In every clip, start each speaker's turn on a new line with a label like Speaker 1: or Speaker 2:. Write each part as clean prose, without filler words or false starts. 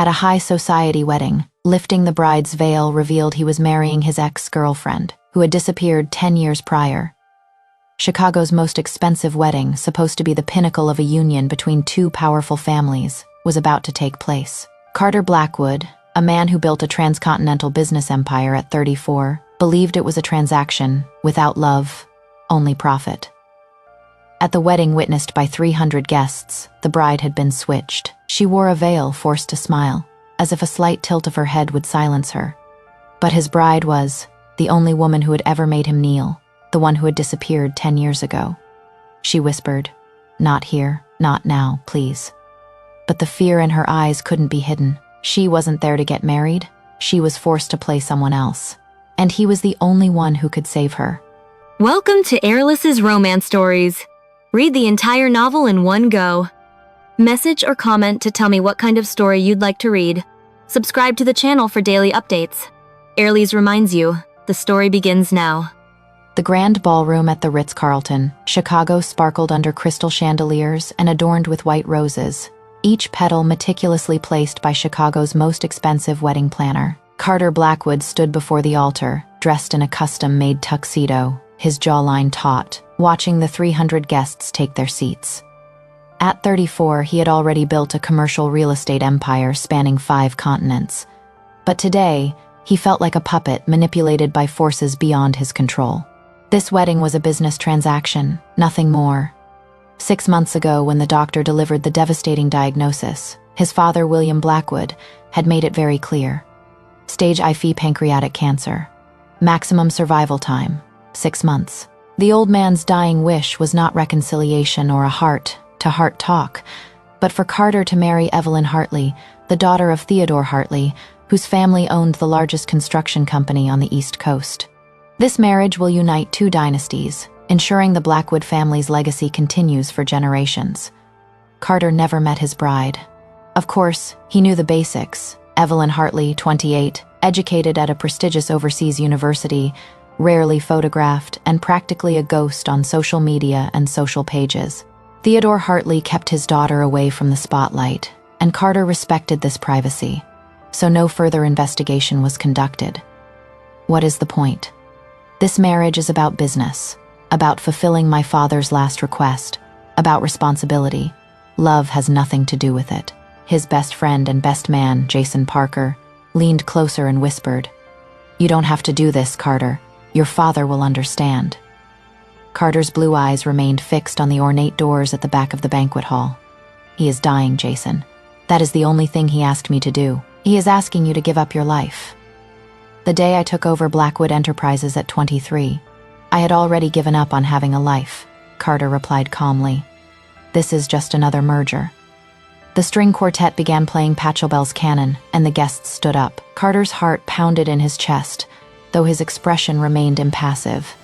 Speaker 1: At a high society wedding, lifting the bride's veil revealed he was marrying his ex-girlfriend, who had disappeared 10 years prior. Chicago's most expensive wedding, supposed to be the pinnacle of a union between two powerful families, was about to take place. Carter Blackwood, a man who built a transcontinental business empire at 34, believed it was a transaction without love, only profit. At the wedding witnessed by 300 guests, the bride had been switched. She wore a veil, forced to smile, as if a slight tilt of her head would silence her. But his bride was the only woman who had ever made him kneel, the one who had disappeared 10 years ago. She whispered, "Not here, not now, please." But the fear in her eyes couldn't be hidden. She wasn't there to get married. She was forced to play someone else. And he was the only one who could save her.
Speaker 2: Welcome to Airless's Romance Stories. Read the entire novel in one go. Message or comment to tell me what kind of story you'd like to read. Subscribe to the channel for daily updates. Airless reminds you, the story begins now.
Speaker 1: The grand ballroom at the Ritz-Carlton, Chicago, sparkled under crystal chandeliers and adorned with white roses, each petal meticulously placed by Chicago's most expensive wedding planner. Carter Blackwood stood before the altar, dressed in a custom-made tuxedo, his jawline taut, watching the 300 guests take their seats. At 34, he had already built a commercial real estate empire spanning 5 continents. But today, he felt like a puppet manipulated by forces beyond his control. This wedding was a business transaction, nothing more. 6 months ago, when the doctor delivered the devastating diagnosis, his father, William Blackwood, had made it very clear. Stage IV pancreatic cancer. Maximum survival time, 6 months. The old man's dying wish was not reconciliation or a heart-to-heart talk, but for Carter to marry Evelyn Hartley, the daughter of Theodore Hartley, whose family owned the largest construction company on the East Coast. This marriage will unite 2 dynasties, ensuring the Blackwood family's legacy continues for generations. Carter never met his bride. Of course, he knew the basics. Evelyn Hartley, 28, educated at a prestigious overseas university, rarely photographed, and practically a ghost on social media and social pages. Theodore Hartley kept his daughter away from the spotlight, and Carter respected this privacy, so no further investigation was conducted. What is the point? This marriage is about business, about fulfilling my father's last request, about responsibility. Love has nothing to do with it. His best friend and best man, Jason Parker, leaned closer and whispered, "You don't have to do this, Carter. Your father will understand." Carter's blue eyes remained fixed on the ornate doors at the back of the banquet hall. "He is dying, Jason. That is the only thing he asked me to do. He is asking you to give up your life." The day I took over Blackwood Enterprises at 23, I had already given up on having a life, Carter replied calmly. "This is just another merger." The string quartet began playing Pachelbel's canon, and the guests stood up. Carter's heart pounded in his chest, though his expression remained impassive.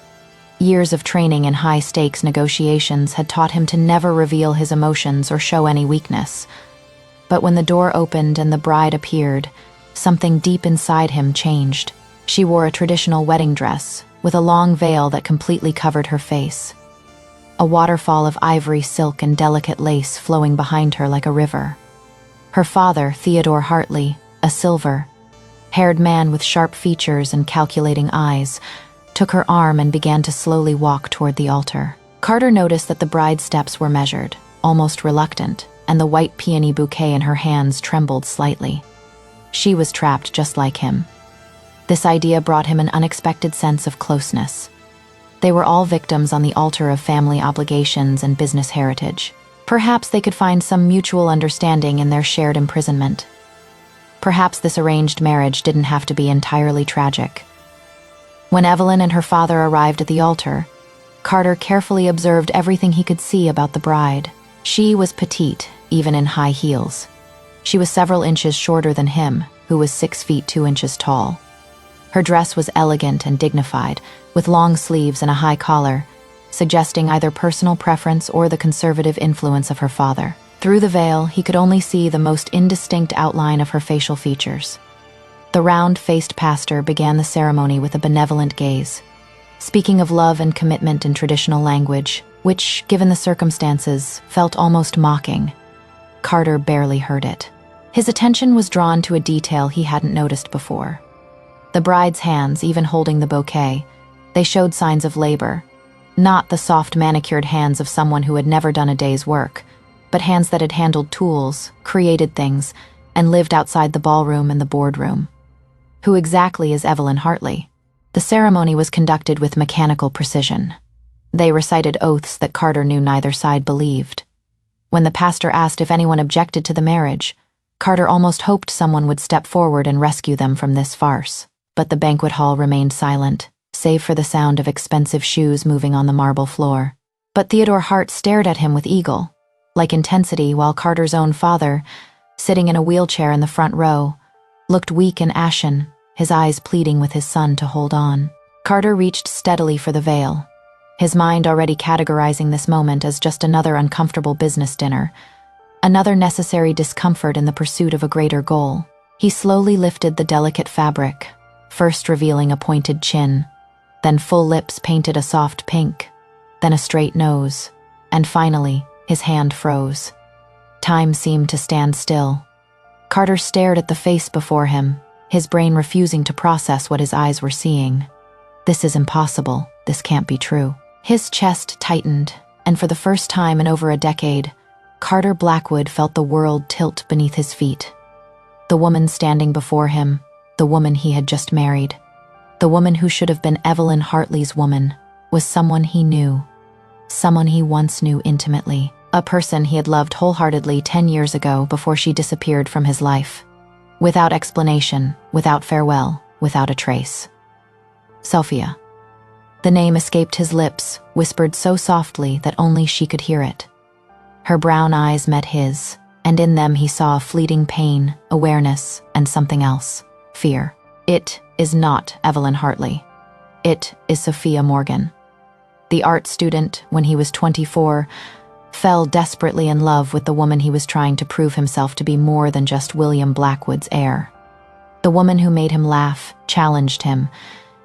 Speaker 1: Years of training in high-stakes negotiations had taught him to never reveal his emotions or show any weakness. But when the door opened and the bride appeared, something deep inside him changed. She wore a traditional wedding dress, with a long veil that completely covered her face. A waterfall of ivory silk and delicate lace flowing behind her like a river. Her father, Theodore Hartley, a silver-haired man with sharp features and calculating eyes, took her arm and began to slowly walk toward the altar. Carter noticed that the bride's steps were measured, almost reluctant, and the white peony bouquet in her hands trembled slightly. She was trapped just like him. This idea brought him an unexpected sense of closeness. They were all victims on the altar of family obligations and business heritage. Perhaps they could find some mutual understanding in their shared imprisonment. Perhaps this arranged marriage didn't have to be entirely tragic. When Evelyn and her father arrived at the altar, Carter carefully observed everything he could see about the bride. She was petite, even in high heels. She was several inches shorter than him, who was 6 feet 2 inches tall. Her dress was elegant and dignified, with long sleeves and a high collar, suggesting either personal preference or the conservative influence of her father. Through the veil, he could only see the most indistinct outline of her facial features. The round-faced pastor began the ceremony with a benevolent gaze, speaking of love and commitment in traditional language, which, given the circumstances, felt almost mocking. Carter barely heard it. His attention was drawn to a detail he hadn't noticed before. The bride's hands, even holding the bouquet, they showed signs of labor. Not the soft manicured hands of someone who had never done a day's work, but hands that had handled tools, created things, and lived outside the ballroom and the boardroom. Who exactly is Evelyn Hartley? The ceremony was conducted with mechanical precision. They recited oaths that Carter knew neither side believed. When the pastor asked if anyone objected to the marriage, Carter almost hoped someone would step forward and rescue them from this farce. But the banquet hall remained silent, save for the sound of expensive shoes moving on the marble floor. But Theodore Hart stared at him with eagle-like intensity, while Carter's own father, sitting in a wheelchair in the front row, looked weak and ashen, his eyes pleading with his son to hold on. Carter reached steadily for the veil, his mind already categorizing this moment as just another uncomfortable business dinner, another necessary discomfort in the pursuit of a greater goal. He slowly lifted the delicate fabric, first revealing a pointed chin, then full lips painted a soft pink, then a straight nose, and finally, his hand froze. Time seemed to stand still. Carter stared at the face before him, his brain refusing to process what his eyes were seeing. This is impossible. This can't be true. His chest tightened, and for the first time in over a decade, Carter Blackwood felt the world tilt beneath his feet. The woman standing before him, the woman he had just married, the woman who should have been Evelyn Hartley's woman, was someone he knew, someone he once knew intimately, a person he had loved wholeheartedly 10 years ago before she disappeared from his life. Without explanation, without farewell, without a trace. Sophia. The name escaped his lips, whispered so softly that only she could hear it. Her brown eyes met his, and in them he saw a fleeting pain, awareness, and something else. Fear. It is not Evelyn Hartley. It is Sophia Morgan. The art student, when he was 24, fell desperately in love with the woman he was trying to prove himself to be more than just William Blackwood's heir. The woman who made him laugh, challenged him,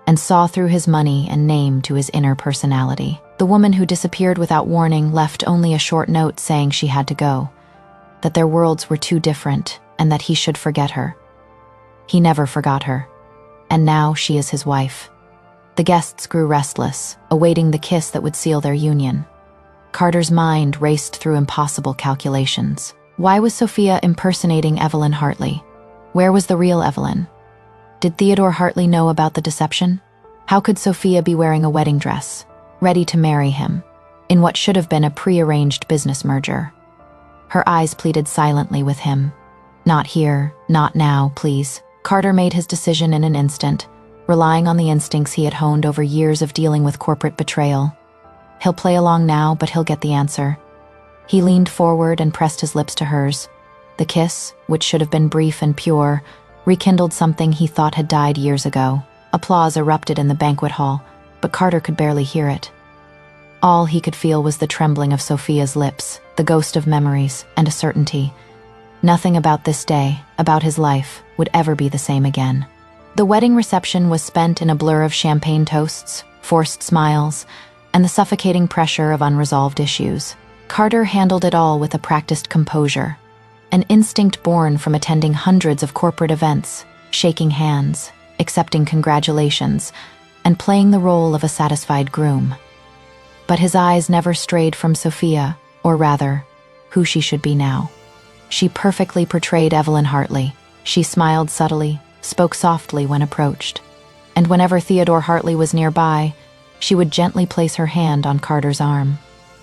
Speaker 1: and saw through his money and name to his inner personality. The woman who disappeared without warning, left only a short note saying she had to go, that their worlds were too different, and that he should forget her. He never forgot her, and now she is his wife. The guests grew restless, awaiting the kiss that would seal their union. Carter's mind raced through impossible calculations. Why was Sophia impersonating Evelyn Hartley? Where was the real Evelyn? Did Theodore Hartley know about the deception? How could Sophia be wearing a wedding dress, ready to marry him, in what should have been a prearranged business merger? Her eyes pleaded silently with him. Not here, not now, please. Carter made his decision in an instant, relying on the instincts he had honed over years of dealing with corporate betrayal. He'll play along now, but he'll get the answer. He leaned forward and pressed his lips to hers. The kiss, which should have been brief and pure, rekindled something he thought had died years ago. Applause erupted in the banquet hall, but Carter could barely hear it. All he could feel was the trembling of Sophia's lips, the ghost of memories, and a certainty. Nothing about this day, about his life, would ever be the same again. The wedding reception was spent in a blur of champagne toasts, forced smiles, and the suffocating pressure of unresolved issues. Carter handled it all with a practiced composure, an instinct born from attending hundreds of corporate events, shaking hands, accepting congratulations, and playing the role of a satisfied groom. But his eyes never strayed from Sophia, or rather, who she should be now. She perfectly portrayed Evelyn Hartley. She smiled subtly, spoke softly when approached, and whenever Theodore Hartley was nearby, she would gently place her hand on Carter's arm.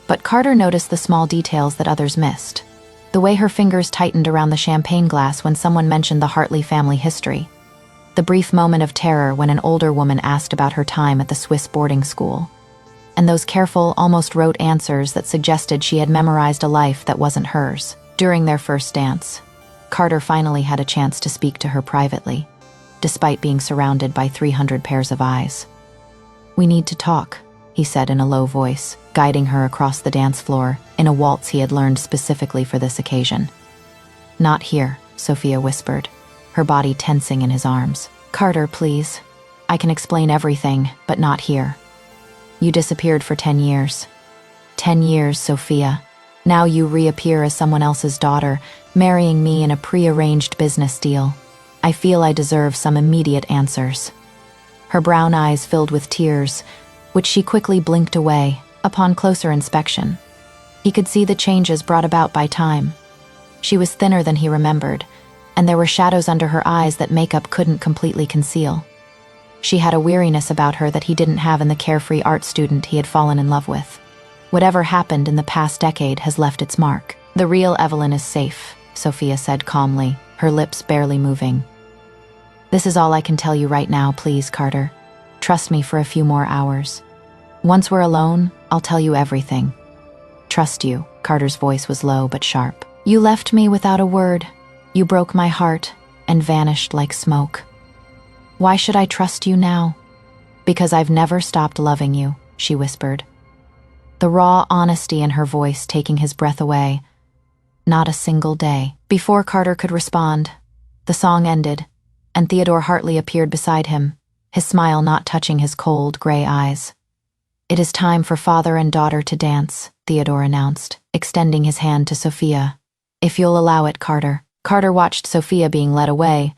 Speaker 1: But Carter noticed the small details that others missed. The way her fingers tightened around the champagne glass when someone mentioned the Hartley family history. The brief moment of terror when an older woman asked about her time at the Swiss boarding school. And those careful, almost rote answers that suggested she had memorized a life that wasn't hers. During their first dance, Carter finally had a chance to speak to her privately, despite being surrounded by 300 pairs of eyes. "We need to talk," he said in a low voice, guiding her across the dance floor in a waltz he had learned specifically for this occasion. "Not here," Sophia whispered, her body tensing in his arms. "Carter, please. I can explain everything, but not here. You disappeared for 10 years. 10 years, Sophia. Now you reappear as someone else's daughter, marrying me in a pre-arranged business deal. I feel I deserve some immediate answers." Her brown eyes filled with tears, which she quickly blinked away upon closer inspection. He could see the changes brought about by time. She was thinner than he remembered, and there were shadows under her eyes that makeup couldn't completely conceal. She had a weariness about her that he didn't have in the carefree art student he had fallen in love with. Whatever happened in the past decade has left its mark. "The real Evelyn is safe," Sophia said calmly, her lips barely moving. "This is all I can tell you right now, please, Carter. Trust me for a few more hours. Once we're alone, I'll tell you everything." "Trust you," Carter's voice was low but sharp. "You left me without a word. You broke my heart and vanished like smoke. Why should I trust you now?" "Because I've never stopped loving you," she whispered, the raw honesty in her voice taking his breath away. "Not a single day." Before Carter could respond, the song ended, and Theodore Hartley appeared beside him, his smile not touching his cold, gray eyes. "It is time for father and daughter to dance," Theodore announced, extending his hand to Sophia. "If you'll allow it, Carter." Carter watched Sophia being led away,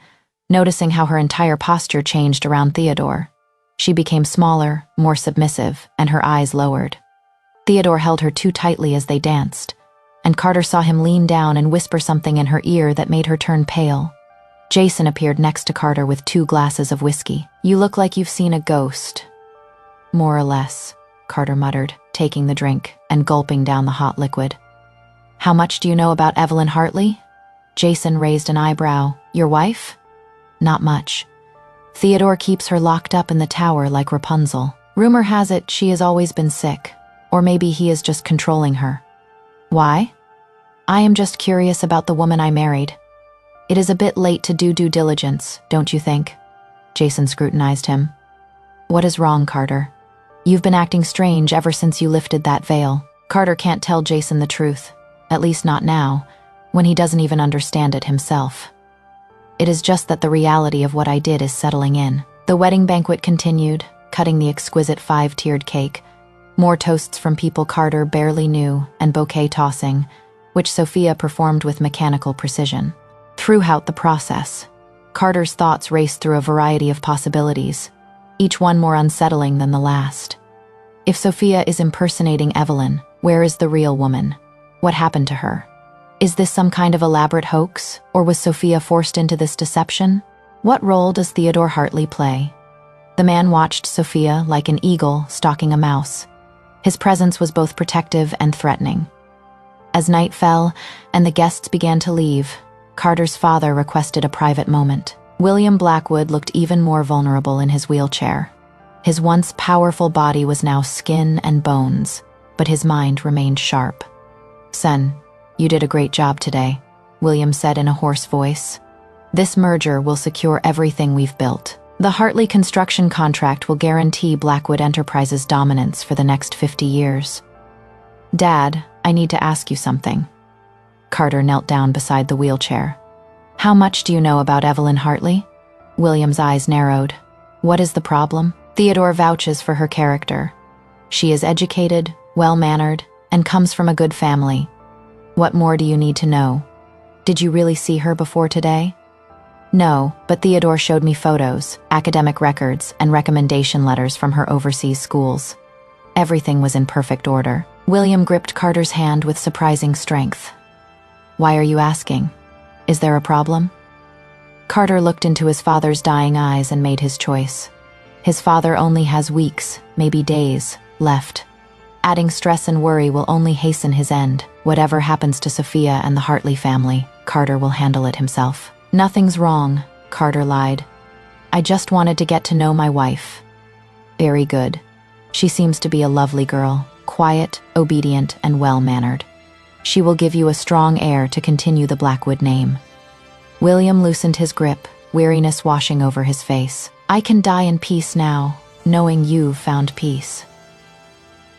Speaker 1: noticing how her entire posture changed around Theodore. She became smaller, more submissive, and her eyes lowered. Theodore held her too tightly as they danced, and Carter saw him lean down and whisper something in her ear that made her turn pale. Jason appeared next to Carter with 2 glasses of whiskey. "You look like you've seen a ghost." "More or less," Carter muttered, taking the drink and gulping down the hot liquid. "How much do you know about Evelyn Hartley?" Jason raised an eyebrow. "Your wife?" "Not much. Theodore keeps her locked up in the tower like Rapunzel. Rumor has it she has always been sick, or maybe he is just controlling her." "Why?" "I am just curious about the woman I married. It is a bit late to do due diligence, don't you think?" Jason scrutinized him. "What is wrong, Carter? You've been acting strange ever since you lifted that veil." Carter can't tell Jason the truth, at least not now, when he doesn't even understand it himself. "It is just that the reality of what I did is settling in." The wedding banquet continued, cutting the exquisite 5-tiered cake, more toasts from people Carter barely knew, and bouquet tossing, which Sophia performed with mechanical precision. Throughout the process, Carter's thoughts raced through a variety of possibilities, each one more unsettling than the last. If Sophia is impersonating Evelyn, where is the real woman? What happened to her? Is this some kind of elaborate hoax, or was Sophia forced into this deception? What role does Theodore Hartley play? The man watched Sophia like an eagle stalking a mouse. His presence was both protective and threatening. As night fell and the guests began to leave, Carter's father requested a private moment. William Blackwood looked even more vulnerable in his wheelchair. His once powerful body was now skin and bones, but his mind remained sharp. "Son, you did a great job today," William said in a hoarse voice. "This merger will secure everything we've built. The Hartley construction contract will guarantee Blackwood Enterprises' dominance for the next 50 years. Dad, I need to ask you something." Carter knelt down beside the wheelchair. "How much do you know about Evelyn Hartley?" William's eyes narrowed. "What is the problem?" "Theodore vouches for her character. She is educated, well-mannered, and comes from a good family. What more do you need to know? Did you really see her before today?" "No, but Theodore showed me photos, academic records, and recommendation letters from her overseas schools. Everything was in perfect order." William gripped Carter's hand with surprising strength. "Why are you asking? Is there a problem?" Carter looked into his father's dying eyes and made his choice. His father only has weeks, maybe days, left. Adding stress and worry will only hasten his end. Whatever happens to Sophia and the Hartley family, Carter will handle it himself. "Nothing's wrong," Carter lied. "I just wanted to get to know my wife." "Very good. She seems to be a lovely girl, quiet, obedient, and well-mannered. She will give you a strong heir to continue the Blackwood name." William loosened his grip, weariness washing over his face. "I can die in peace now, knowing you've found peace."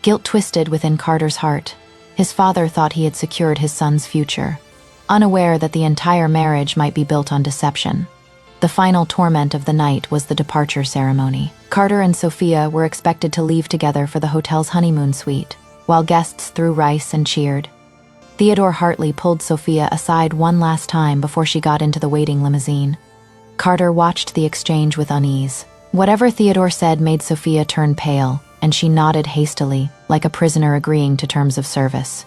Speaker 1: Guilt twisted within Carter's heart. His father thought he had secured his son's future, unaware that the entire marriage might be built on deception. The final torment of the night was the departure ceremony. Carter and Sophia were expected to leave together for the hotel's honeymoon suite, while guests threw rice and cheered. Theodore Hartley pulled Sophia aside one last time before she got into the waiting limousine. Carter watched the exchange with unease. Whatever Theodore said made Sophia turn pale, and she nodded hastily, like a prisoner agreeing to terms of service.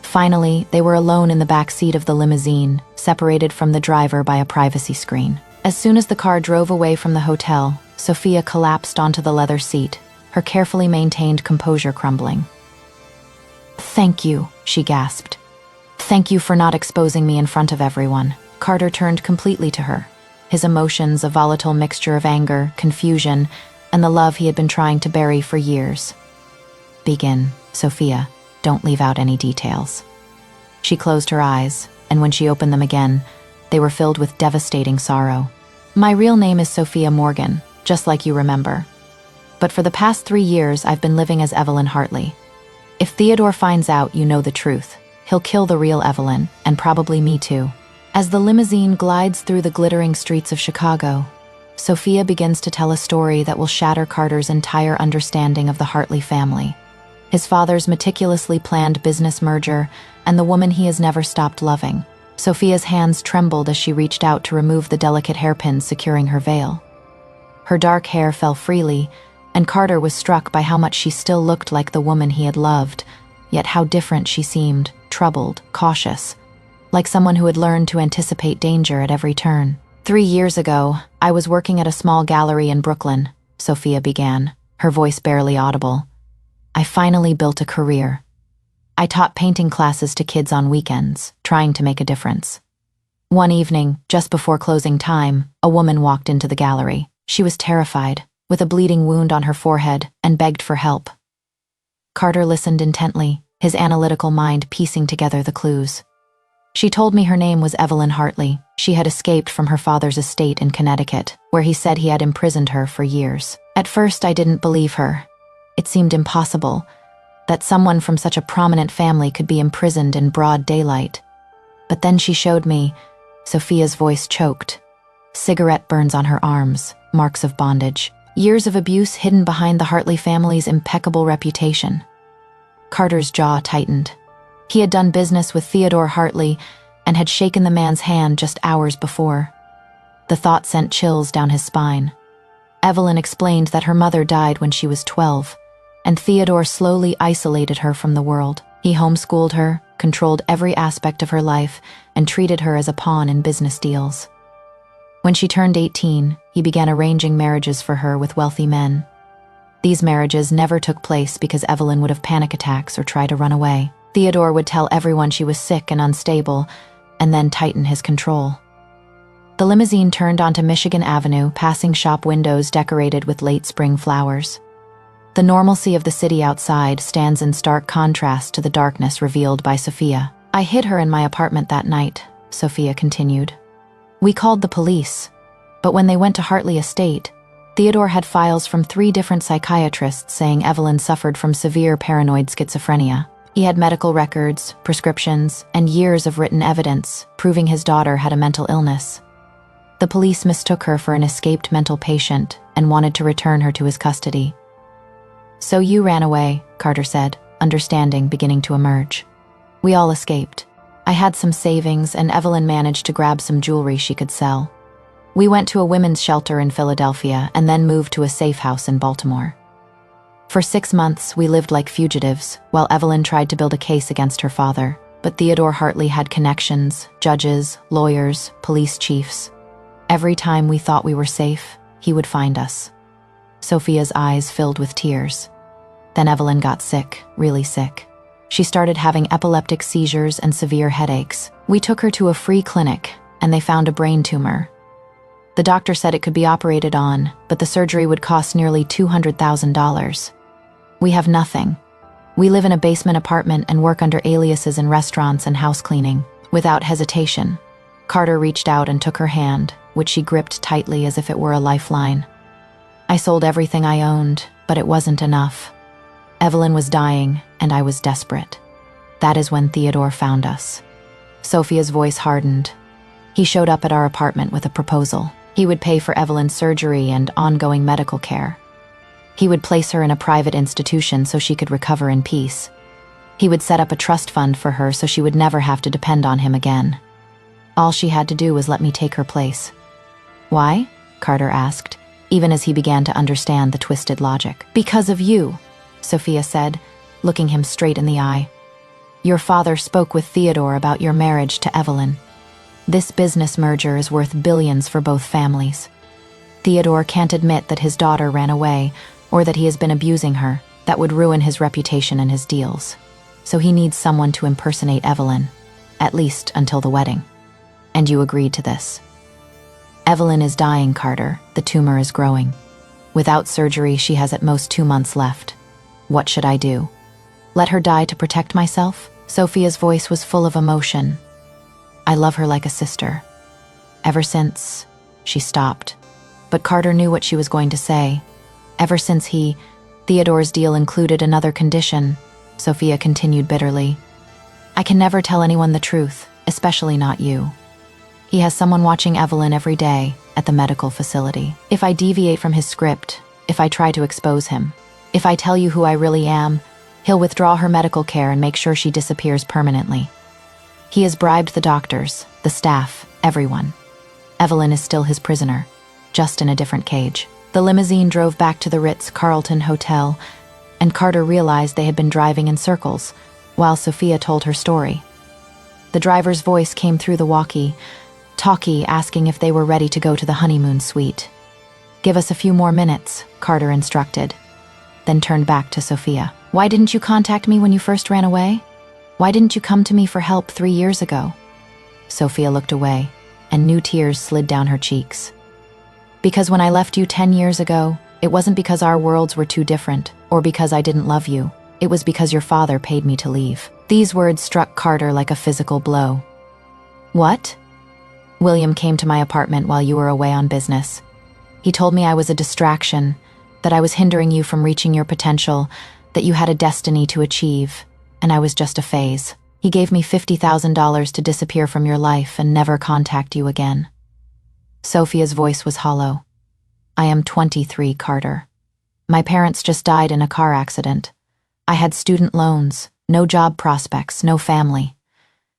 Speaker 1: Finally, they were alone in the back seat of the limousine, separated from the driver by a privacy screen. As soon as the car drove away from the hotel, Sophia collapsed onto the leather seat, her carefully maintained composure crumbling. "Thank you," she gasped. "Thank you for not exposing me in front of everyone." Carter turned completely to her, his emotions a volatile mixture of anger, confusion, and the love he had been trying to bury for years. "Begin, Sophia. Don't leave out any details." She closed her eyes, and when she opened them again, they were filled with devastating sorrow. "My real name is Sophia Morgan, just like you remember. But for the past 3 years, I've been living as Evelyn Hartley. If Theodore finds out you know the truth, he'll kill the real Evelyn, and probably me too." As the limousine glides through the glittering streets of Chicago, Sophia begins to tell a story that will shatter Carter's entire understanding of the Hartley family. His father's meticulously planned business merger, and the woman he has never stopped loving. Sophia's hands trembled as she reached out to remove the delicate hairpins securing her veil. Her dark hair fell freely, and Carter was struck by how much she still looked like the woman he had loved, yet how different she seemed, troubled, cautious, like someone who had learned to anticipate danger at every turn. 3 years ago, I was working at a small gallery in Brooklyn, Sophia began, her voice barely audible. I finally built a career. I taught painting classes to kids on weekends, trying to make a difference. One evening, just before closing time, a woman walked into the gallery. She was terrified, with a bleeding wound on her forehead, and begged for help. Carter listened intently, his analytical mind piecing together the clues. She told me her name was Evelyn Hartley. She had escaped from her father's estate in Connecticut, where he said he had imprisoned her for years. At first, I didn't believe her. It seemed impossible that someone from such a prominent family could be imprisoned in broad daylight. But then she showed me. Sophia's voice choked. Cigarette burns on her arms, marks of bondage, years of abuse hidden behind the Hartley family's impeccable reputation. Carter's jaw tightened. He had done business with Theodore Hartley and had shaken the man's hand just hours before. The thought sent chills down his spine. Evelyn explained that her mother died when she was 12, and Theodore slowly isolated her from the world. He homeschooled her, controlled every aspect of her life, and treated her as a pawn in business deals. When she turned 18, he began arranging marriages for her with wealthy men. These marriages never took place because Evelyn would have panic attacks or try to run away. Theodore would tell everyone she was sick and unstable, and then tighten his control. The limousine turned onto Michigan Avenue, passing shop windows decorated with late spring flowers. The normalcy of the city outside stands in stark contrast to the darkness revealed by Sophia. I hid her in my apartment that night, Sophia continued. We called the police, but when they went to Hartley Estate, Theodore had files from 3 different psychiatrists saying Evelyn suffered from severe paranoid schizophrenia. He had medical records, prescriptions, and years of written evidence proving his daughter had a mental illness. The police mistook her for an escaped mental patient and wanted to return her to his custody. So you ran away, Carter said, understanding beginning to emerge. We all escaped. I had some savings, and Evelyn managed to grab some jewelry she could sell. We went to a women's shelter in Philadelphia and then moved to a safe house in Baltimore. For 6 months, we lived like fugitives, while Evelyn tried to build a case against her father. But Theodore Hartley had connections, judges, lawyers, police chiefs. Every time we thought we were safe, he would find us. Sophia's eyes filled with tears. Then Evelyn got sick, really sick. She started having epileptic seizures and severe headaches. We took her to a free clinic, and they found a brain tumor. The doctor said it could be operated on, but the surgery would cost nearly $200,000. We have nothing. We live in a basement apartment and work under aliases in restaurants and house cleaning. Without hesitation, Carter reached out and took her hand, which she gripped tightly as if it were a lifeline. I sold everything I owned, but it wasn't enough. Evelyn was dying, and I was desperate. That is when Theodore found us. Sophia's voice hardened. He showed up at our apartment with a proposal. He would pay for Evelyn's surgery and ongoing medical care. He would place her in a private institution so she could recover in peace. He would set up a trust fund for her so she would never have to depend on him again. All she had to do was let me take her place. Why? Carter asked, even as he began to understand the twisted logic. Because of you, Sophia said, looking him straight in the eye. Your father spoke with Theodore about your marriage to Evelyn. This business merger is worth billions for both families. Theodore can't admit that his daughter ran away or that he has been abusing her. That would ruin his reputation and his deals. So he needs someone to impersonate Evelyn, at least until the wedding. And you agreed to this. Evelyn is dying, Carter. The tumor is growing. Without surgery, she has at most 2 months left. What should I do? Let her die to protect myself? Sophia's voice was full of emotion. I love her like a sister. Ever since... She stopped. But Carter knew what she was going to say. Ever since Theodore's deal included another condition, Sophia continued bitterly. I can never tell anyone the truth, especially not you. He has someone watching Evelyn every day at the medical facility. If I deviate from his script, if I try to expose him, if I tell you who I really am, he'll withdraw her medical care and make sure she disappears permanently. He has bribed the doctors, the staff, everyone. Evelyn is still his prisoner, just in a different cage. The limousine drove back to the Ritz-Carlton Hotel, and Carter realized they had been driving in circles, while Sophia told her story. The driver's voice came through the walkie-talkie asking if they were ready to go to the honeymoon suite. Give us a few more minutes, Carter instructed, then turned back to Sophia. Why didn't you contact me when you first ran away? Why didn't you come to me for help 3 years ago? Sophia looked away, and new tears slid down her cheeks. Because when I left you 10 years ago, it wasn't because our worlds were too different, or because I didn't love you. It was because your father paid me to leave. These words struck Carter like a physical blow. What? William came to my apartment while you were away on business. He told me I was a distraction, that I was hindering you from reaching your potential, that you had a destiny to achieve, and I was just a phase. He gave me $50,000 to disappear from your life and never contact you again. Sophia's voice was hollow. I am 23, Carter. My parents just died in a car accident. I had student loans, no job prospects, no family.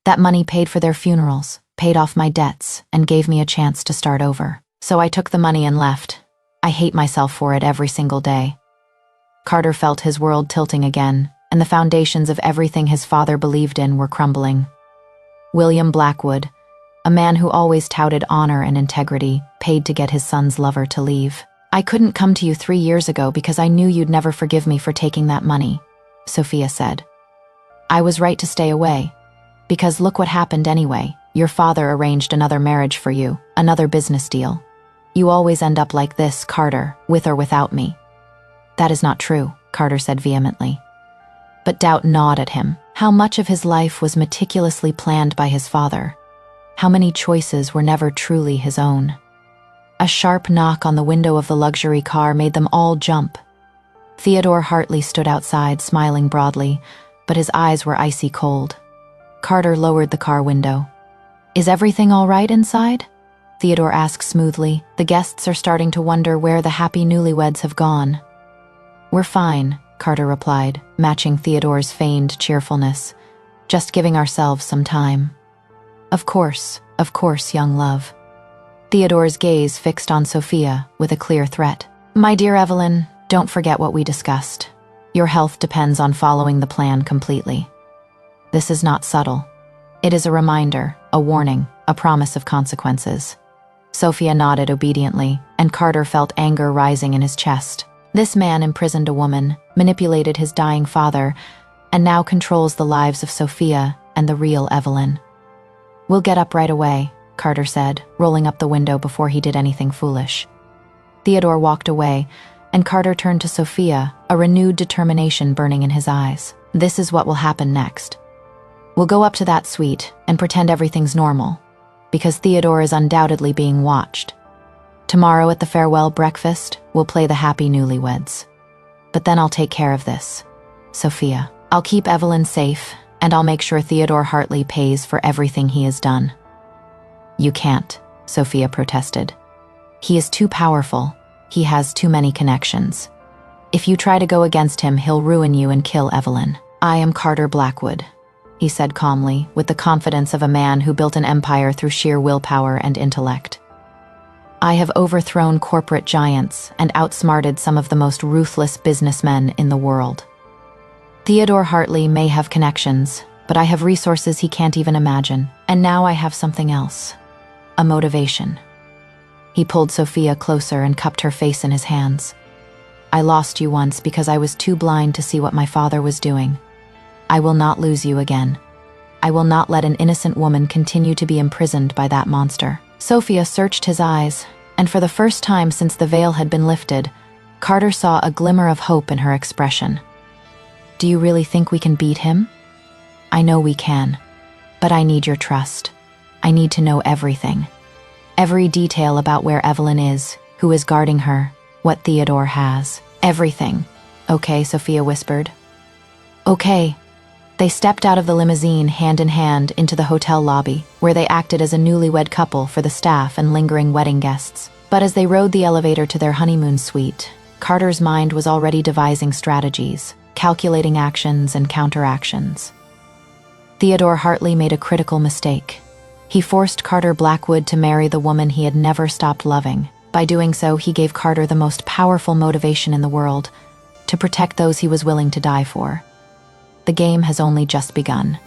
Speaker 1: That money paid for their funerals, paid off my debts, and gave me a chance to start over. So I took the money and left. I hate myself for it every single day. Carter felt his world tilting again, and the foundations of everything his father believed in were crumbling. William Blackwood, a man who always touted honor and integrity, paid to get his son's lover to leave. I couldn't come to you 3 years ago because I knew you'd never forgive me for taking that money, Sophia said. I was right to stay away. Because look what happened anyway. Your father arranged another marriage for you, another business deal. You always end up like this, Carter, with or without me. That is not true, Carter said vehemently. But doubt gnawed at him. How much of his life was meticulously planned by his father? How many choices were never truly his own? A sharp knock on the window of the luxury car made them all jump. Theodore Hartley stood outside, smiling broadly, but his eyes were icy cold. Carter lowered the car window. Is everything all right inside? Theodore asked smoothly. The guests are starting to wonder where the happy newlyweds have gone. We're fine, Carter replied, matching Theodore's feigned cheerfulness. Just giving ourselves some time. Of course, young love. Theodore's gaze fixed on Sophia with a clear threat. My dear Evelyn, don't forget what we discussed. Your health depends on following the plan completely. This is not subtle. It is a reminder, a warning, a promise of consequences. Sophia nodded obediently, and Carter felt anger rising in his chest. This man imprisoned a woman, manipulated his dying father, and now controls the lives of Sophia and the real Evelyn. We'll get up right away, Carter said, rolling up the window before he did anything foolish. Theodore walked away, and Carter turned to Sophia, a renewed determination burning in his eyes. This is what will happen next. We'll go up to that suite and pretend everything's normal, because Theodore is undoubtedly being watched. Tomorrow at the farewell breakfast, we'll play the happy newlyweds. But then I'll take care of this. Sophia, I'll keep Evelyn safe, and I'll make sure Theodore Hartley pays for everything he has done. You can't, Sophia protested. He is too powerful. He has too many connections. If you try to go against him, he'll ruin you and kill Evelyn. "I am Carter Blackwood," he said calmly, with the confidence of a man who built an empire through sheer willpower and intellect. "I have overthrown corporate giants and outsmarted some of the most ruthless businessmen in the world. Theodore Hartley may have connections, but I have resources he can't even imagine. And now I have something else. A motivation." He pulled Sophia closer and cupped her face in his hands. "I lost you once because I was too blind to see what my father was doing. I will not lose you again. I will not let an innocent woman continue to be imprisoned by that monster." Sophia searched his eyes, and for the first time since the veil had been lifted, Carter saw a glimmer of hope in her expression. "Do you really think we can beat him?" "I know we can, but I need your trust. I need to know everything. Every detail about where Evelyn is, who is guarding her, what Theodore has. Everything." "Okay," Sophia whispered. "Okay." They stepped out of the limousine hand in hand into the hotel lobby, where they acted as a newlywed couple for the staff and lingering wedding guests. But as they rode the elevator to their honeymoon suite, Carter's mind was already devising strategies, calculating actions and counteractions. Theodore Hartley made a critical mistake. He forced Carter Blackwood to marry the woman he had never stopped loving. By doing so, he gave Carter the most powerful motivation in the world, to protect those he was willing to die for. The game has only just begun.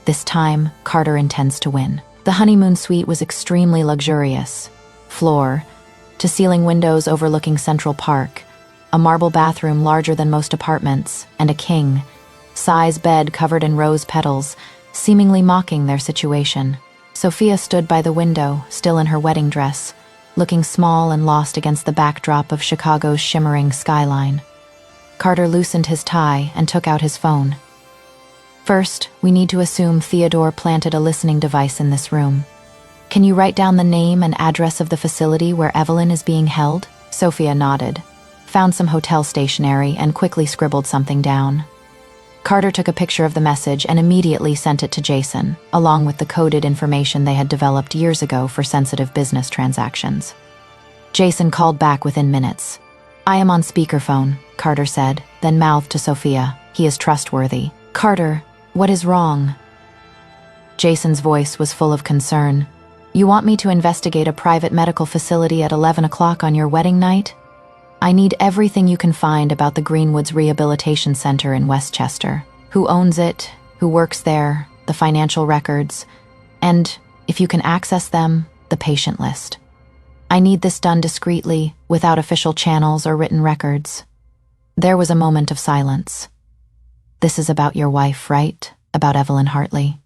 Speaker 1: This time, Carter intends to win. The honeymoon suite was extremely luxurious. Floor-to-ceiling windows overlooking Central Park, a marble bathroom larger than most apartments, and a king-size bed covered in rose petals, seemingly mocking their situation. Sophia stood by the window, still in her wedding dress, looking small and lost against the backdrop of Chicago's shimmering skyline. Carter loosened his tie and took out his phone. "First, we need to assume Theodore planted a listening device in this room. Can you write down the name and address of the facility where Evelyn is being held?" Sophia nodded, found some hotel stationery, and quickly scribbled something down. Carter took a picture of the message and immediately sent it to Jason, along with the coded information they had developed years ago for sensitive business transactions. Jason called back within minutes. "I am on speakerphone," Carter said, then mouthed to Sophia, "He is trustworthy." "Carter, what is wrong?" Jason's voice was full of concern. "You want me to investigate a private medical facility at 11 o'clock on your wedding night? I need everything you can find about the Greenwoods Rehabilitation Center in Westchester. Who owns it, who works there, the financial records, and, if you can access them, the patient list. I need this done discreetly, without official channels or written records." There was a moment of silence. "This is about your wife, right? About Evelyn Hartley?"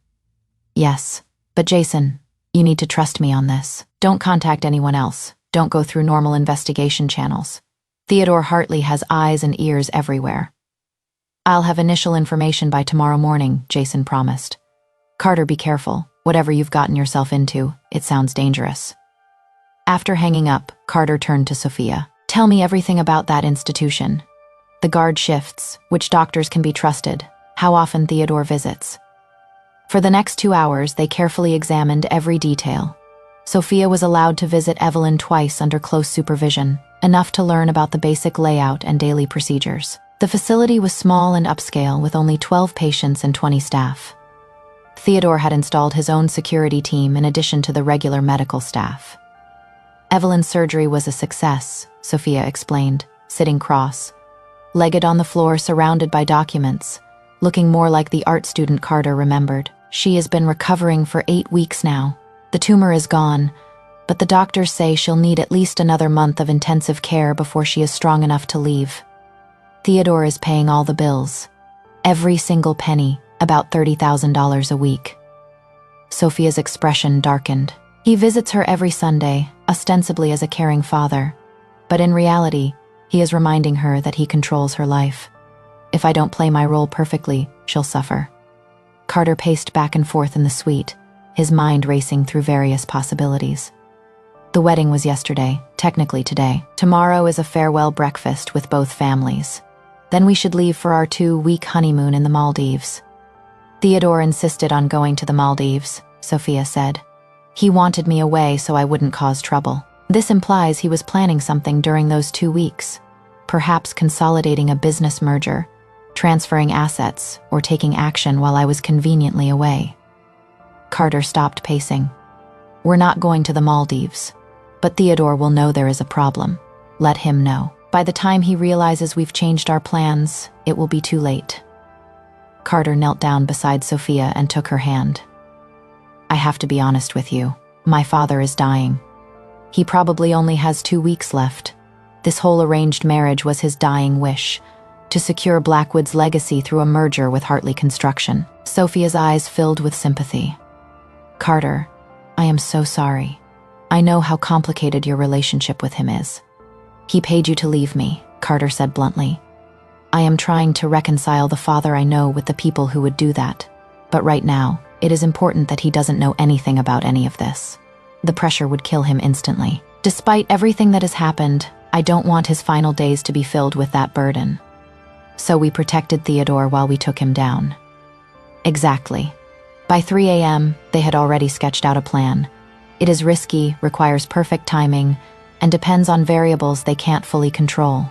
Speaker 1: "Yes, but Jason, you need to trust me on this. Don't contact anyone else. Don't go through normal investigation channels. Theodore Hartley has eyes and ears everywhere." "I'll have initial information by tomorrow morning," Jason promised. "Carter, be careful. Whatever you've gotten yourself into, it sounds dangerous." After hanging up, Carter turned to Sophia. "Tell me everything about that institution. The guard shifts, which doctors can be trusted, how often Theodore visits." For the next 2 hours, they carefully examined every detail. Sophia was allowed to visit Evelyn twice under close supervision, enough to learn about the basic layout and daily procedures. The facility was small and upscale, with only 12 patients and 20 staff. Theodore had installed his own security team in addition to the regular medical staff. Evelyn's surgery was a success, Sophia explained, sitting cross-legged on the floor surrounded by documents, looking more like the art student Carter remembered. "She has been recovering for 8 weeks now. The tumor is gone, but the doctors say she'll need at least another month of intensive care before she is strong enough to leave. Theodore is paying all the bills. Every single penny, about $30,000 a week." Sophia's expression darkened. "He visits her every Sunday, ostensibly as a caring father, but in reality, he is reminding her that he controls her life. If I don't play my role perfectly, she'll suffer." Carter paced back and forth in the suite, his mind racing through various possibilities. The wedding was yesterday, technically today. Tomorrow is a farewell breakfast with both families. Then we should leave for our 2-week honeymoon in the Maldives. "Theodore insisted on going to the Maldives," Sophia said. "He wanted me away so I wouldn't cause trouble. This implies he was planning something during those 2 weeks, perhaps consolidating a business merger, transferring assets, or taking action while I was conveniently away. Carter stopped pacing. We're not going to the Maldives, but Theodore will know there is a problem. Let him know. By the time he realizes we've changed our plans, it will be too late. Carter knelt down beside Sophia and took her hand. I have to be honest with you. My father is dying. He probably only has 2 weeks left. This whole arranged marriage was his dying wish, to secure Blackwood's legacy through a merger with Hartley Construction. Sophia's eyes filled with sympathy. Carter, I am so sorry. I know how complicated your relationship with him is. He paid you to leave me, Carter said bluntly. I am trying to reconcile the father I know with the people who would do that. But right now, it is important that he doesn't know anything about any of this. The pressure would kill him instantly. Despite everything that has happened, I don't want his final days to be filled with that burden. So we protected Theodore while we took him down. Exactly. By 3 a.m., they had already sketched out a plan. It is risky, requires perfect timing, and depends on variables they can't fully control.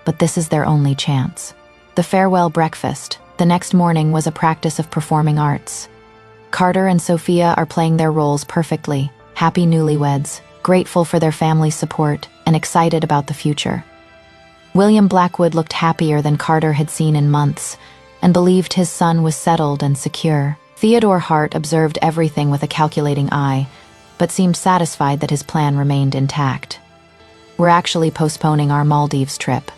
Speaker 1: But this is their only chance. The farewell breakfast, the next morning, was a practice of performing arts. Carter and Sophia are playing their roles perfectly, happy newlyweds, grateful for their family's support, and excited about the future. William Blackwood looked happier than Carter had seen in months, and believed his son was settled and secure. Theodore Hart observed everything with a calculating eye, but seemed satisfied that his plan remained intact. We're actually postponing our Maldives trip,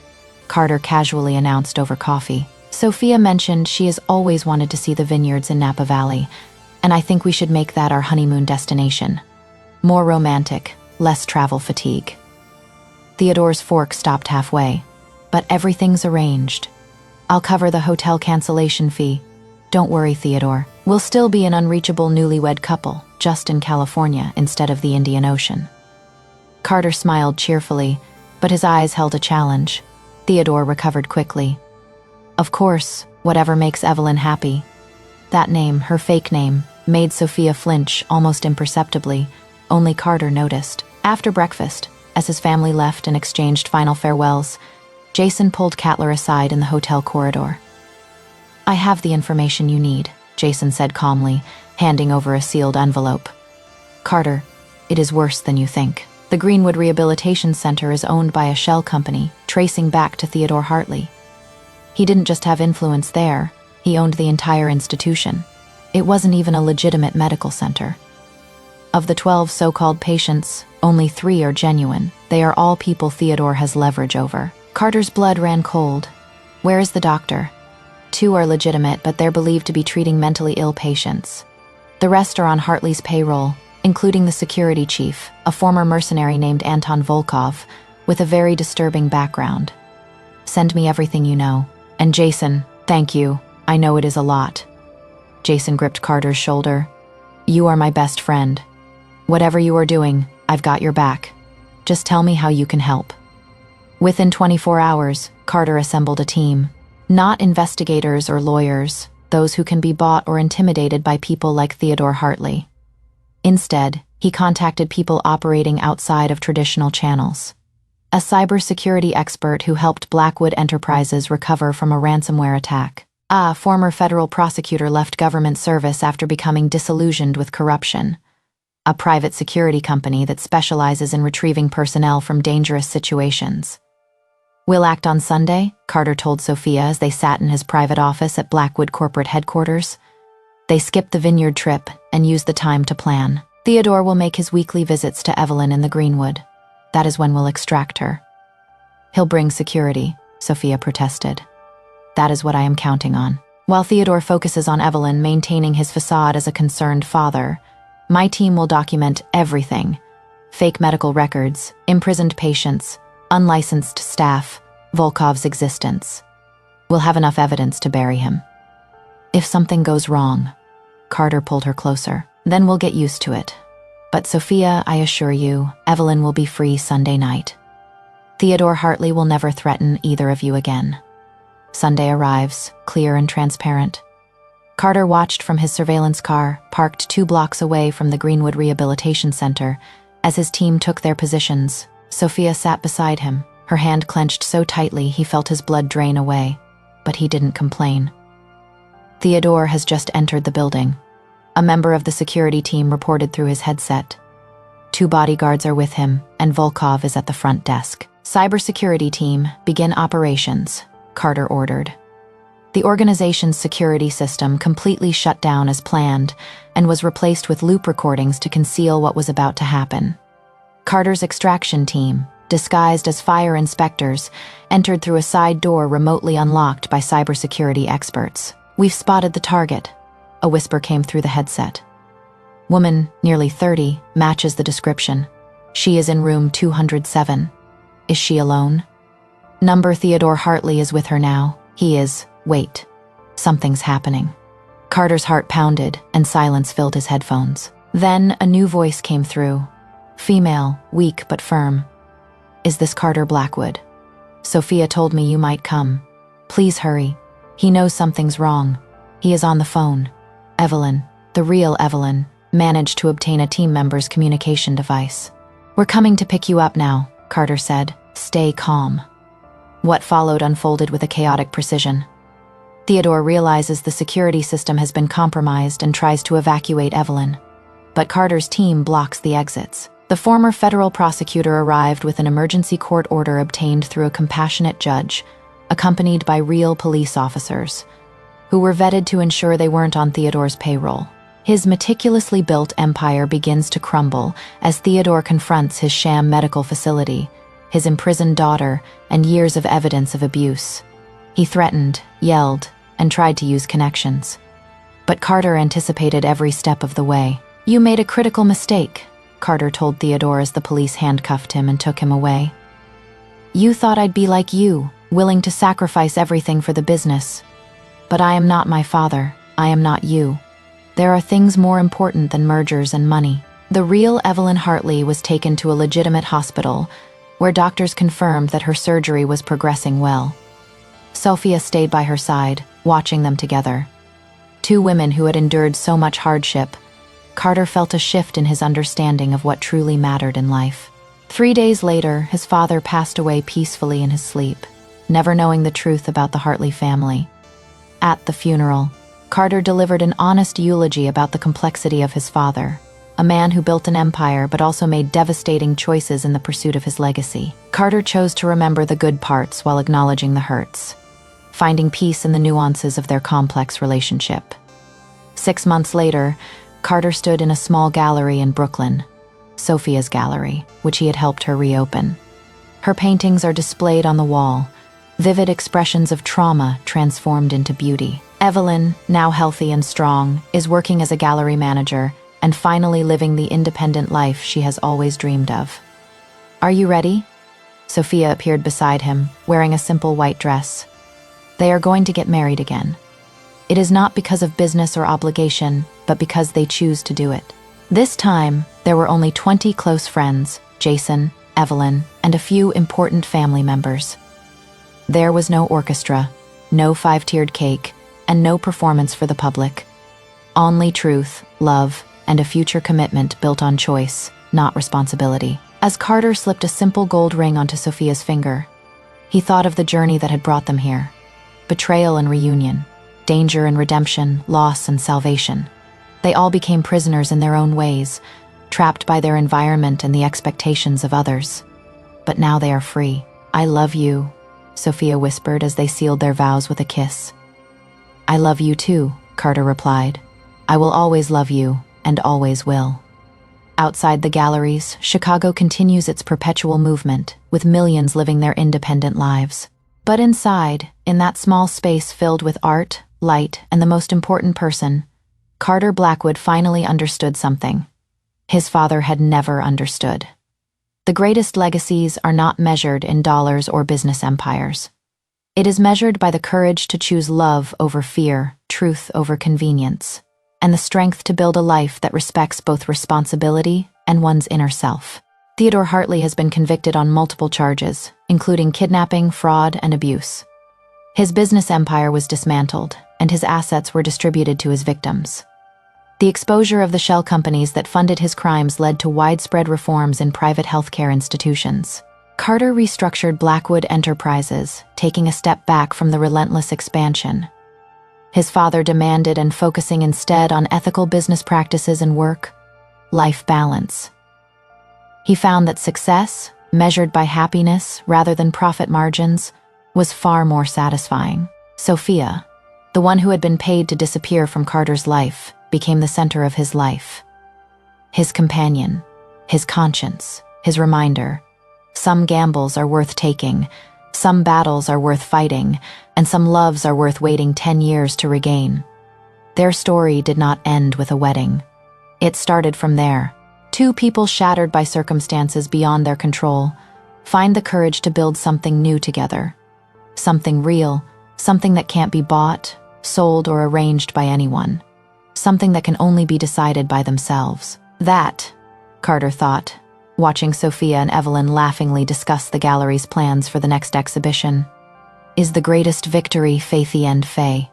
Speaker 1: Carter casually announced over coffee. Sophia mentioned she has always wanted to see the vineyards in Napa Valley, and I think we should make that our honeymoon destination. More romantic, less travel fatigue. Theodore's fork stopped halfway, but everything's arranged. I'll cover the hotel cancellation fee. Don't worry, Theodore. We'll still be an unreachable newlywed couple, just in California instead of the Indian Ocean. Carter smiled cheerfully, but his eyes held a challenge. Theodore recovered quickly. Of course, whatever makes Evelyn happy. That name, her fake name, made Sophia flinch almost imperceptibly. Only Carter noticed. After breakfast, as his family left and exchanged final farewells, Jason pulled Cattler aside in the hotel corridor. I have the information you need, Jason said calmly, handing over a sealed envelope. Carter, it is worse than you think. The Greenwood Rehabilitation Center is owned by a shell company, tracing back to Theodore Hartley. He didn't just have influence there, he owned the entire institution. It wasn't even a legitimate medical center. Of the 12 so-called patients, only 3 are genuine. They are all people Theodore has leverage over. Carter's blood ran cold. Where is the doctor? 2 are legitimate, but they're believed to be treating mentally ill patients. The rest are on Hartley's payroll, including the security chief, a former mercenary named Anton Volkov, with a very disturbing background. Send me everything you know. And Jason, thank you. I know it is a lot. Jason gripped Carter's shoulder. You are my best friend. Whatever you are doing, I've got your back. Just tell me how you can help. Within 24 hours, Carter assembled a team. Not investigators or lawyers, those who can be bought or intimidated by people like Theodore Hartley. Instead, he contacted people operating outside of traditional channels. A cybersecurity expert who helped Blackwood Enterprises recover from a ransomware attack. A former federal prosecutor left government service after becoming disillusioned with corruption. A private security company that specializes in retrieving personnel from dangerous situations. We'll act on Sunday, Carter told Sophia as they sat in his private office at Blackwood corporate headquarters. They skipped the vineyard trip and used the time to plan. Theodore will make his weekly visits to Evelyn in the Greenwood. That is when we'll extract her. He'll bring security, Sophia protested. That is what I am counting on. While Theodore focuses on Evelyn maintaining his facade as a concerned father, my team will document everything. Fake medical records, imprisoned patients, unlicensed staff, Volkov's existence. We'll have enough evidence to bury him. If something goes wrong, Carter pulled her closer, then we'll get used to it. But Sophia, I assure you, Evelyn will be free Sunday night. Theodore Hartley will never threaten either of you again. Sunday arrives, clear and transparent. Carter watched from his surveillance car, parked 2 blocks away from the Greenwood Rehabilitation Center, as his team took their positions. Sophia sat beside him, her hand clenched so tightly he felt his blood drain away. but he didn't complain. Theodore has just entered the building. A member of the security team reported through his headset. 2 bodyguards are with him, and Volkov is at the front desk. Cybersecurity team, begin operations, Carter ordered. The organization's security system completely shut down as planned and was replaced with loop recordings to conceal what was about to happen. Carter's extraction team, disguised as fire inspectors, entered through a side door remotely unlocked by cybersecurity experts. "We've spotted the target," a whisper came through the headset. Woman, nearly 30, matches the description. She is in room 207. Is she alone? Number Theodore Hartley is with her now. He is. Wait. Something's happening. Carter's heart pounded, and silence filled his headphones. Then a new voice came through. Female, weak but firm. "Is this Carter Blackwood? Sophia told me you might come. Please hurry. He knows something's wrong. He is on the phone." Evelyn, the real Evelyn, managed to obtain a team member's communication device. "We're coming to pick you up now," Carter said. "Stay calm." What followed unfolded with a chaotic precision. Theodore realizes the security system has been compromised and tries to evacuate Evelyn. But Carter's team blocks the exits. The former federal prosecutor arrived with an emergency court order obtained through a compassionate judge, accompanied by real police officers, who were vetted to ensure they weren't on Theodore's payroll. His meticulously built empire begins to crumble as Theodore confronts his sham medical facility, his imprisoned daughter, and years of evidence of abuse. He threatened, yelled, and tried to use connections. But Carter anticipated every step of the way. "You made a critical mistake," Carter told Theodore as the police handcuffed him and took him away. "You thought I'd be like you, willing to sacrifice everything for the business. But I am not my father. I am not you. There are things more important than mergers and money." The real Evelyn Hartley was taken to a legitimate hospital, where doctors confirmed that her surgery was progressing well. Sophia stayed by her side, watching them together. 2 women who had endured so much hardship. Carter felt a shift in his understanding of what truly mattered in life. 3 days later, his father passed away peacefully in his sleep, never knowing the truth about the Hartley family. At the funeral, Carter delivered an honest eulogy about the complexity of his father, a man who built an empire but also made devastating choices in the pursuit of his legacy. Carter chose to remember the good parts while acknowledging the hurts, finding peace in the nuances of their complex relationship. 6 months later, Carter stood in a small gallery in Brooklyn, Sophia's gallery, which he had helped her reopen. Her paintings are displayed on the wall, vivid expressions of trauma transformed into beauty. Evelyn, now healthy and strong, is working as a gallery manager and finally living the independent life she has always dreamed of. "Are you ready?" Sophia appeared beside him, wearing a simple white dress. They are going to get married again. It is not because of business or obligation, but because they choose to do it. This time, there were only 20 close friends, Jason, Evelyn, and a few important family members. There was no orchestra, no 5-tiered cake, and no performance for the public. Only truth, love, and a future commitment built on choice, not responsibility. As Carter slipped a simple gold ring onto Sophia's finger, he thought of the journey that had brought them here. Betrayal and reunion, danger and redemption, loss and salvation. They all became prisoners in their own ways, trapped by their environment and the expectations of others. But now they are free. "I love you," Sophia whispered as they sealed their vows with a kiss. "I love you too," Carter replied. "I will always love you, and always will." Outside the galleries, Chicago continues its perpetual movement, with millions living their independent lives. But inside, in that small space filled with art, light, and the most important person, Carter Blackwood finally understood something his father had never understood. The greatest legacies are not measured in dollars or business empires. It is measured by the courage to choose love over fear, truth over convenience, and the strength to build a life that respects both responsibility and one's inner self. Theodore Hartley has been convicted on multiple charges, including kidnapping, fraud, and abuse. His business empire was dismantled, and his assets were distributed to his victims. The exposure of the shell companies that funded his crimes led to widespread reforms in private healthcare institutions. Carter restructured Blackwood Enterprises, taking a step back from the relentless expansion. His father demanded and focusing instead on ethical business practices and work-life balance. He found that success, measured by happiness rather than profit margins, was far more satisfying. Sophia, the one who had been paid to disappear from Carter's life, became the center of his life. His companion, his conscience, his reminder. Some gambles are worth taking, some battles are worth fighting, and some loves are worth waiting 10 years to regain. Their story did not end with a wedding. It started from there. Two people shattered by circumstances beyond their control find the courage to build something new together. Something real, something that can't be bought, sold, or arranged by anyone. Something that can only be decided by themselves. That, Carter thought, watching Sophia and Evelyn laughingly discuss the gallery's plans for the next exhibition, is the greatest victory Faithy and Faye